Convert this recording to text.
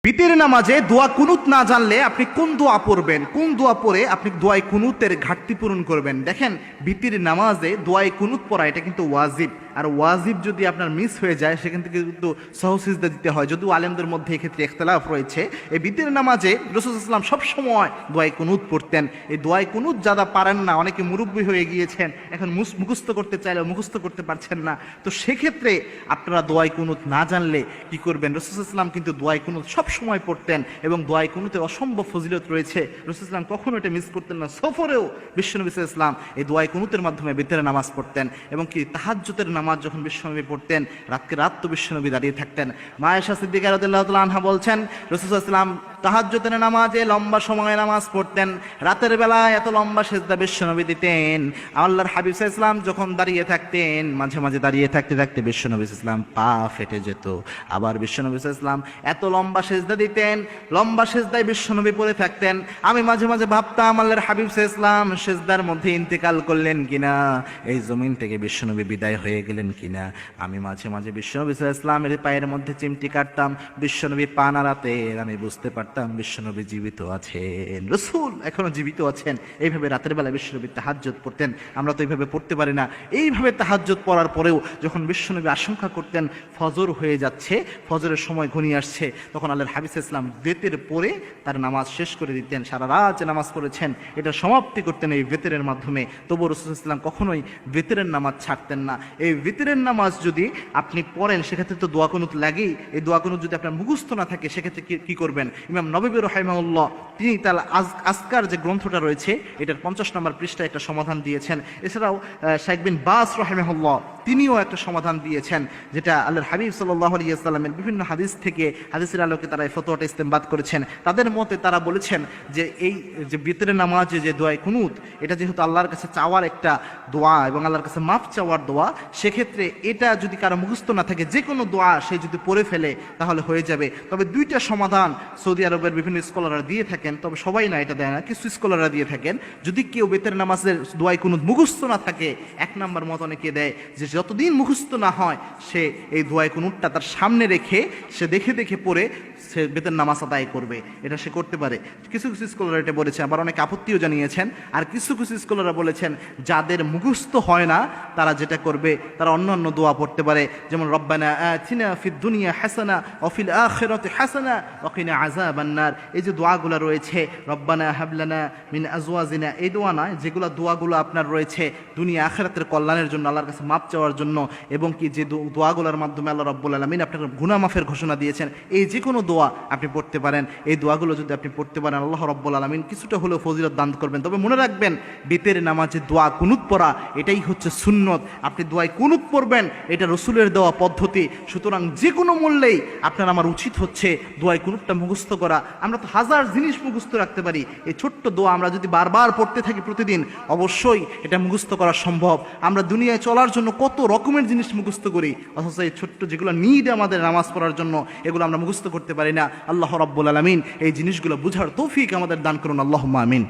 বিতির নামাজে দোয়া কুনুত না জানলে আপনি কোন দোয়া পড়বেন, কোন দোয়া পড়ে আপনি দোয়ায় কুনুতের ঘাটতি পূরণ করবেন। দেখেন, বিতির নামাজে দোয়ায় কুনুত পড়া এটা কিন্তু ওয়াজিব, আর ওয়াজিব যদি আপনার মিস হয়ে যায় সেখান থেকে কিন্তু সহসিজদা দিতে হয়। যদিও আলেমদের মধ্যে এক্ষেত্রে ইখতিলাফ রয়েছে। এই বিতির নামাজে রাসূল সাল্লাল্লাহু আলাইহি ওয়াসাল্লাম সবসময় দোয়ায় কুনুত পড়তেন। এই দোয়ায় কুনুত যারা পারেন না, অনেকে মুরব্বী হয়ে গিয়েছেন, এখন মুখস্থ করতে চাইলেও মুখস্থ করতে পারছেন না, তো সেক্ষেত্রে আপনারা দোয়ায় কুনুত না জানলে কি করবেন? রাসূল সাল্লাল্লাহু আলাইহি ওয়াসাল্লাম কিন্তু দোয়ায় কুনুত সবসময় পড়তেন এবং দোয়ায় কুনুতের অসম্ভব ফজিলত রয়েছে। রাসূল সাল্লাল্লাহু আলাইহি ওয়াসাল্লাম কখনো এটা মিস করতেন না। সফরেও বিশ্বনবী সাল্লাল্লাহু আলাইহি ওয়াসাল্লাম এই দোয়ায় কুনুতের মাধ্যমে বিতরের নামাজ পড়তেন এবং কি তাহাজ্জুদের নামাজ যখন বিশ্বনবী পড়তেন, রাতকে রাত তো বিশ্বনবী দাঁড়িয়ে থাকতেন। মা আয়েশা সিদ্দিকা রাদিয়াল্লাহু তাআলা আনহা বলছেন, রাসূল সাল্লাল্লাহু আলাইহি ওয়াসাল্লাম তাহাজ্জুদের নামাজে লম্বা সময় নামাজ পড়তেন, রাতের বেলায় এত লম্বা সেজদা বিশ্বনবী দিতেন। আল্লাহর হাবিব সাল্লাল্লাহু আলাইহি ওয়াসাল্লাম যখন দাঁড়িয়ে থাকতেন, মাঝে মাঝে দাঁড়িয়ে থাকতে থাকতে বিশ্বনবী সাল্লাল্লাহু আলাইহি ওয়াসাল্লাম পা ফেটে যেত। আবার বিশ্বনবী সাল্লাল্লাহু আলাইহি ওয়াসাল্লাম এত লম্বা সেজদা দিতেন, লম্বা সেজদায় বিশ্বনবী পড়ে থাকতেন। আমি মাঝে মাঝে ভাবতাম আল্লাহর হাবিব সাল্লাল্লাহু আলাইহি ওয়াসাল্লাম সেজদার মধ্যে ইন্তেকাল করলেন কিনা, এই জমিন থেকে বিশ্বনবী বিদায় হয়ে গেলেন কিনা। আমি মাঝে মাঝে বিশ্বনবী সাল্লাল্লাহু আলাইহি ওয়াসাল্লামের পায়ের মধ্যে চিমটি কাটতাম, বিশ্বনবী পা নাড়াতেন, আমি বুঝতে পারতাম বিশ্বনবী জীবিত আছেন, রাসূল এখনো জীবিত আছেন। এইভাবে রাতের বেলা বিশ্বনবী তাহাজ্জুদ পড়তেন। আমরা তো এইভাবে পড়তে পারি না। এইভাবে তাহাজ্জুদ পড়ার পরেও যখন বিশ্বনবী আশঙ্কা করতেন ফজর হয়ে যাচ্ছে, ফজরের সময় ঘনিয়ে আসছে, তখন আল্লাহর হাবিব সাল্লাল্লাহু আলাইহি ওয়াসাল্লাম বেতের পরে তার নামাজ শেষ করে দিতেন। সারা রাত যে নামাজ পড়েছেন এটা সমাপ্তি করতেন এই বেতেরের মাধ্যমে। তবু রাসূল সাল্লাল্লাহু আলাইহি ওয়াসাল্লাম কখনোই বেতেরের নামাজ ছাড়তেন না। এই বেতেরের নামাজ যদি আপনি পড়েন সেক্ষেত্রে তো দোয়া কুনুত লাগেই। এই দোয়া কুনুত যদি আপনার মুখস্থ না থাকে সেক্ষেত্রে কি করবেন? ইমাম নববী রাহিমাহুল্লাহ তিনি তার আজকার যে গ্রন্থটা রয়েছে এটার 50 নম্বর পৃষ্ঠায় একটা সমাধান দিয়েছেন। এছাড়াও শাইখ বিন বাস রাহিমাহুল্লাহ তিনিও একটা সমাধান দিয়েছেন, যেটা আল্লাহর হাবিব সাল্লাল্লাহু আলাইহি ওয়াসাল্লামের বিভিন্ন হাদিস থেকে, হাদিসের আলোকে তারা এই ফতোয়াটা ইস্তেমবাদ করেছেন। তাদের মতে তারা বলেছেন যে এই যে বিতরের নামাজে যে দোয়া কুনুত, এটা যেহেতু আল্লাহর কাছে চাওয়ার একটা দোয়া এবং আল্লাহর কাছে মাফ চাওয়ার দোয়া, সেক্ষেত্রে এটা যদি কারো মুখস্থ না থাকে, যে কোনো দোয়া সে যদি পড়ে ফেলে তাহলে হয়ে যাবে। তবে দুইটা সমাধান সৌদি আরবের বিভিন্ন স্কলাররা দিয়ে থাকেন, তবে সবাই না এটা দেয় না, কিছু স্কলাররা দিয়ে থাকেন। যদি কেউ বেতের নামাজের দোয়ায় কুনুত মুখস্থ না থাকে, 1 নম্বর মত অনেকে দেয় যে যতদিন মুখস্থ না হয় সে এই দোয়ায় কুনুতটা তার সামনে রেখে সে দেখে দেখে পড়ে সে বেতের নামাজ আদায় করবে, এটা সে করতে পারে। কিছু কিছু স্কলার এটা বলেছে, আবার অনেকে আপত্তিও জানিয়েছেন। আর কিছু কিছু স্কলাররা বলেছেন যাদের মুখস্থ হয় না তারা যেটা করবে, তারা অন্যান্য দোয়া পড়তে পারে, যেমন রব্বানা আতিনা ফিদ দুনিয়া হাসানা ওয়া ফিল আখিরাতি হাসানা ওয়া কিনা আযাবান নার। এই যে দোয়াগুলো রয়েছে, রব্বানা হাবলানা মিন আজওয়াজিনা, এই দোয়া না, যেগুলো দোয়াগুলো আপনার রয়েছে দুনিয়া আখিরাতের কল্যাণের জন্য, আল্লাহর কাছে মাপ চাওয়ার জন্য, এবং কি যে দোয়াগুলোর মাধ্যমে আল্লাহ রাব্বুল আলামিন আপনাকে গুনাহ মাফের ঘোষণা দিয়েছেন, এই যে কোনো দোয়া আপনি পড়তে পারেন। এই দোয়াগুলো যদি আপনি পড়তে পারেন আল্লাহ রাব্বুল আলামিন কিছুটা হলেও ফজিলত দান করবেন। তবে মনে রাখবেন, বিতের নামাজে দোয়া কুনুত পড়া এটাই হচ্ছে সুন্নত। আপনি দোয়ায় কুনুত পড়বেন, এটা রসুলের দেওয়া পদ্ধতি। সুতরাং যে কোনো মূল্যেই আপনার আমার উচিত হচ্ছে দোয়ায় কুনুতটা মুখস্থ করা। আমরা তো হাজার জিনিস মুখস্থ রাখতে পারি, এই ছোট্ট দোয়া আমরা যদি বারবার পড়তে থাকি প্রতিদিন, অবশ্যই এটা মুখস্থ করা সম্ভব। আমরা দুনিয়ায় চলার জন্য কত রকমের জিনিস মুখস্থ করি, অথচ এই ছোট্ট যেগুলো নিড আমাদের নামাজ পড়ার জন্য, এগুলো আমরা মুখস্থ করতে পারি না। আল্লাহ রাব্বুল আলামিন এই জিনিসগুলো বুঝার তৌফিক আমাদের দান করুন। আল্লাহুম্মা আমিন।